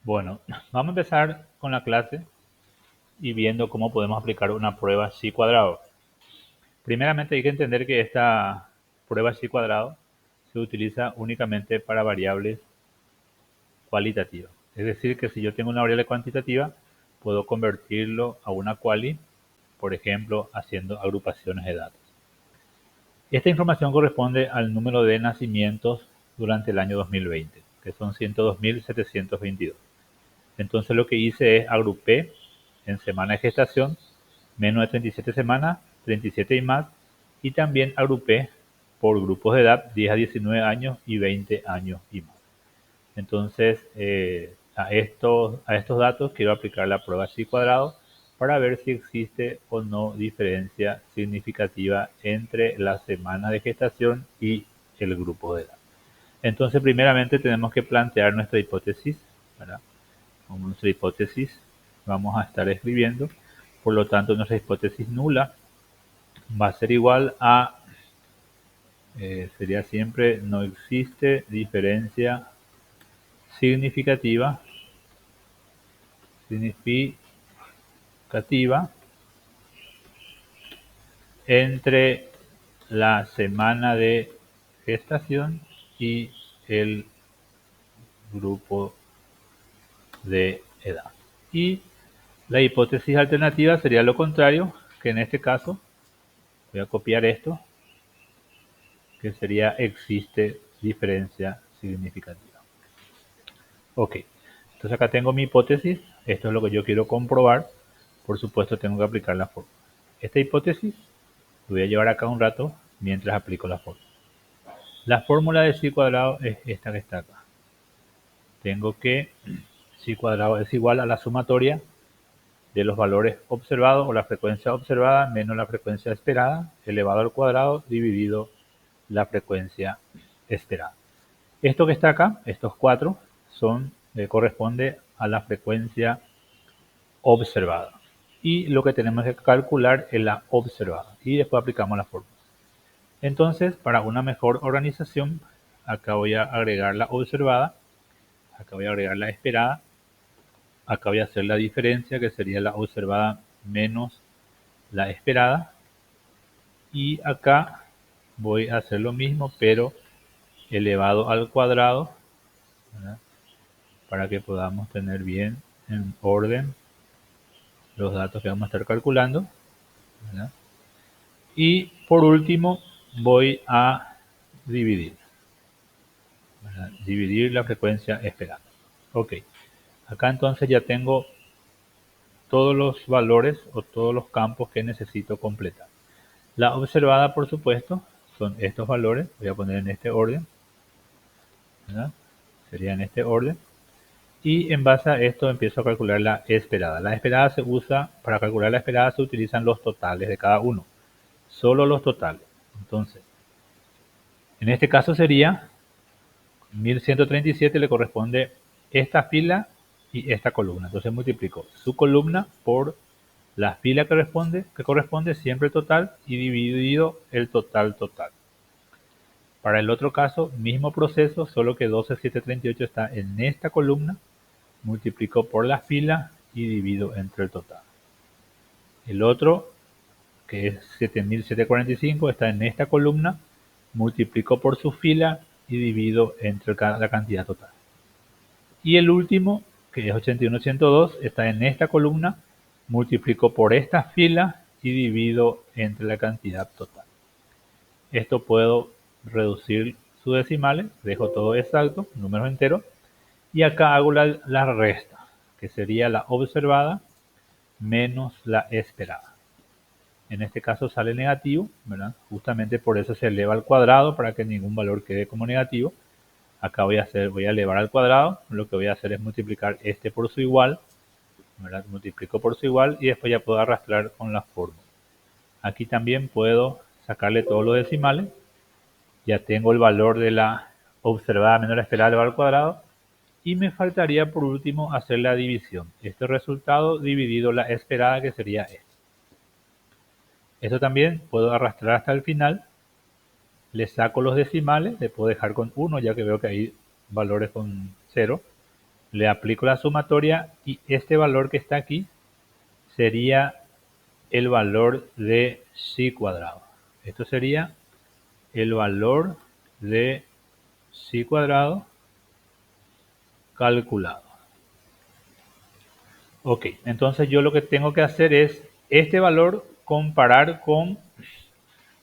Bueno, vamos a empezar con la clase y viendo cómo podemos aplicar una prueba psi cuadrado. Primeramente hay que entender que esta prueba psi cuadrado se utiliza únicamente para variables cualitativas. Es decir, que si yo tengo una variable cuantitativa, puedo convertirlo a una quali, por ejemplo, haciendo agrupaciones de datos. Esta información corresponde al número de nacimientos durante el año 2020, que son 102.722. Entonces lo que hice es agrupé en semana de gestación menos de 37 semanas, 37 y más, y también agrupé por grupos de edad 10 a 19 años y 20 años y más. Entonces a estos datos quiero aplicar la prueba psi cuadrado para ver si existe o no diferencia significativa entre las semanas de gestación y el grupo de edad. Entonces primeramente tenemos que plantear nuestra hipótesis, ¿verdad? Como nuestra hipótesis vamos a estar escribiendo, por lo tanto nuestra hipótesis nula va a ser igual a, sería siempre no existe diferencia significativa entre la semana de gestación y el grupo de edad. Y la hipótesis alternativa sería lo contrario, que en este caso voy a copiar esto, que sería existe diferencia significativa. Ok, entonces acá tengo mi hipótesis, esto es lo que yo quiero comprobar, por supuesto tengo que aplicar la fórmula. Esta hipótesis lo voy a llevar acá un rato mientras aplico la fórmula. La fórmula de psi cuadrado es esta que está acá. Tengo que psi cuadrado es igual a la sumatoria de los valores observados o la frecuencia observada menos la frecuencia esperada elevado al cuadrado dividido la frecuencia esperada. Esto que está acá, estos cuatro, corresponde a la frecuencia observada. Y lo que tenemos que calcular es la observada. Y después aplicamos la fórmula. Entonces, para una mejor organización, acá voy a agregar la observada, acá voy a agregar la esperada, acá voy a hacer la diferencia, que sería la observada menos la esperada. Y acá voy a hacer lo mismo, pero elevado al cuadrado, ¿verdad? Para que podamos tener bien en orden los datos que vamos a estar calculando, ¿verdad? Y por último voy a dividir, ¿verdad? Dividir la frecuencia esperada. Ok, acá entonces ya tengo todos los valores o todos los campos que necesito completar. La observada, por supuesto, son estos valores, voy a poner en este orden, ¿verdad? Sería en este orden. Y en base a esto empiezo a calcular la esperada. La esperada se usa, para calcular la esperada se utilizan los totales de cada uno. Solo los totales. Entonces, en este caso sería 1137 le corresponde esta fila y esta columna. Entonces multiplico su columna por la fila que corresponde siempre total y dividido el total total. Para el otro caso, mismo proceso, solo que 12738 está en esta columna, multiplico por la fila y divido entre el total. El otro, que es 7745, está en esta columna, multiplico por su fila y divido entre la cantidad total. Y el último, que es 81102, está en esta columna, multiplico por esta fila y divido entre la cantidad total. Esto puedo reducir sus decimales, dejo todo exacto, números enteros, y acá hago la resta, que sería la observada menos la esperada. En este caso sale negativo, ¿verdad? Justamente por eso se eleva al cuadrado, para que ningún valor quede como negativo. Acá voy a elevar al cuadrado, lo que voy a hacer es multiplicar este por su igual, ¿verdad? Multiplico por su igual y después ya puedo arrastrar con la fórmula. Aquí también puedo sacarle todos los decimales, ya tengo el valor de la observada menos la esperada elevado al cuadrado, y me faltaría por último hacer la división. Este resultado dividido la esperada, que sería este. Esto también puedo arrastrar hasta el final, le saco los decimales, le puedo dejar con 1 ya que veo que hay valores con 0, le aplico la sumatoria y este valor que está aquí sería el valor de psi cuadrado. Esto sería el valor de psi cuadrado calculado. Ok, entonces yo lo que tengo que hacer es este valor comparar con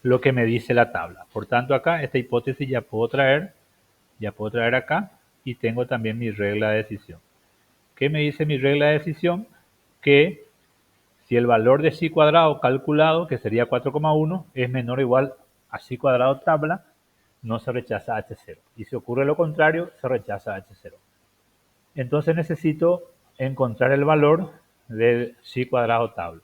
lo que me dice la tabla. Por tanto, acá esta hipótesis ya puedo traer acá y tengo también mi regla de decisión. ¿Qué me dice mi regla de decisión? Que si el valor de psi cuadrado calculado, que sería 4,1, es menor o igual a psi cuadrado tabla, no se rechaza h0. Y si ocurre lo contrario, se rechaza h0. Entonces necesito encontrar el valor del psi cuadrado tabla.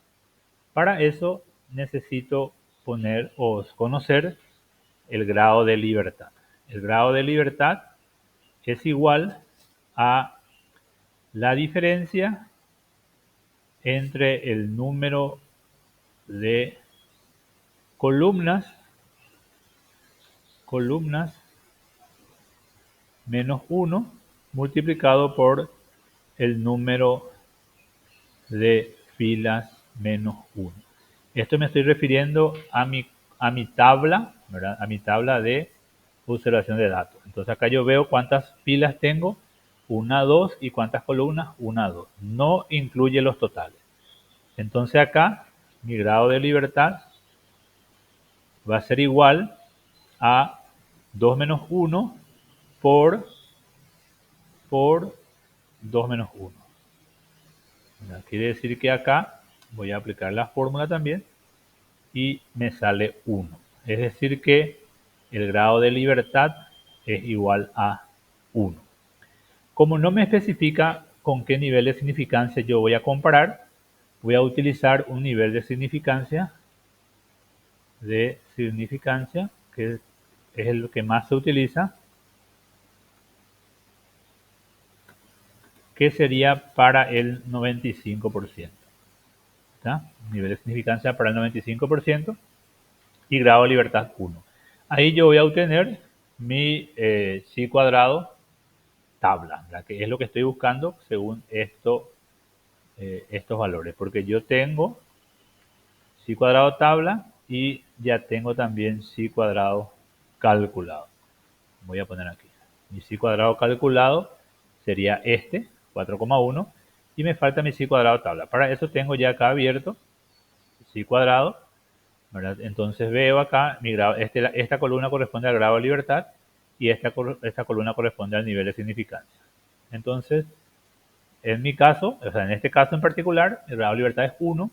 Para eso necesito poner o conocer el grado de libertad. El grado de libertad es igual a la diferencia entre el número de columnas menos 1 multiplicado por el número de filas menos 1. Esto me estoy refiriendo a mi tabla, ¿verdad? A mi tabla de observación de datos. Entonces acá yo veo cuántas filas tengo, 1, 2, y cuántas columnas, 1, 2. No incluye los totales. Entonces acá mi grado de libertad va a ser igual a 2 menos 1 por 2 menos 1. Quiere decir que acá voy a aplicar la fórmula también y me sale 1. Es decir que el grado de libertad es igual a 1. Como no me especifica con qué nivel de significancia yo voy a comparar, voy a utilizar un nivel de significancia que es el que más se utiliza, que sería para el 95%. ¿Está? Nivel de significancia para el 95% y grado de libertad 1. Ahí yo voy a obtener mi psi cuadrado tabla, ¿verdad? Que es lo que estoy buscando según estos valores, porque yo tengo psi cuadrado tabla y ya tengo también psi cuadrado calculado. Voy a poner aquí. Mi psi cuadrado calculado sería este, 4,1, y me falta mi psi cuadrado tabla. Para eso tengo ya acá abierto psi cuadrado, ¿verdad? Entonces veo acá, mi grado, esta columna corresponde al grado de libertad y esta columna corresponde al nivel de significancia. Entonces, en mi caso, o sea, en este caso en particular, el grado de libertad es 1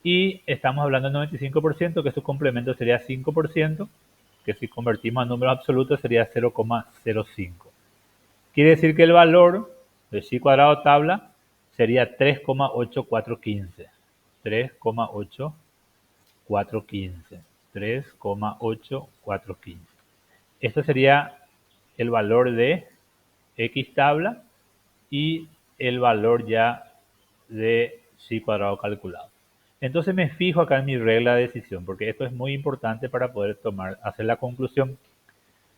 y estamos hablando del 95%, que su complemento sería 5%, que si convertimos a números absolutos sería 0,05. Quiere decir que el valor de psi cuadrado tabla sería 3,8415. 3,8415. Esto sería el valor de x tabla y el valor ya de psi cuadrado calculado. Entonces me fijo acá en mi regla de decisión, porque esto es muy importante para poder hacer la conclusión.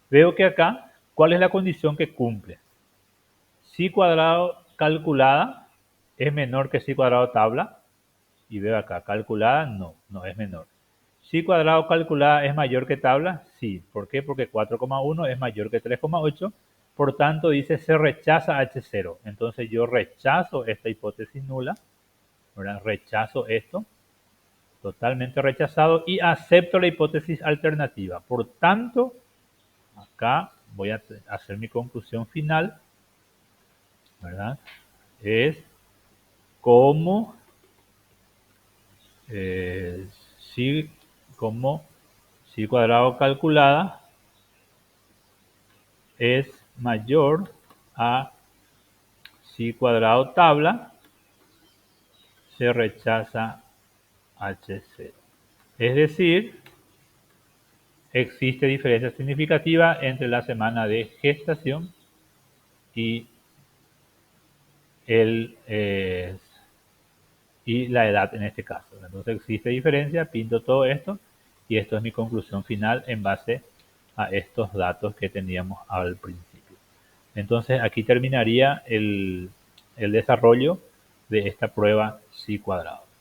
Veo que acá, ¿cuál es la condición que cumple? Psi cuadrado calculada es menor que psi cuadrado tabla. Y veo acá, calculada, no es menor. Psi cuadrado calculada es mayor que tabla, sí. ¿Por qué? Porque 4,1 es mayor que 3,8. Por tanto, dice se rechaza H0. Entonces yo rechazo esta hipótesis nula, ¿verdad? Rechazo esto, totalmente rechazado, y acepto la hipótesis alternativa. Por tanto, acá voy a hacer mi conclusión final, ¿verdad? Es como si psi cuadrado calculada es mayor a psi cuadrado tabla, se rechaza H0. Es decir, existe diferencia significativa entre la semana de gestación y y la edad en este caso. Entonces existe diferencia, pinto todo esto y esto es mi conclusión final en base a estos datos que teníamos al principio. Entonces aquí terminaría el desarrollo de esta prueba psi cuadrado.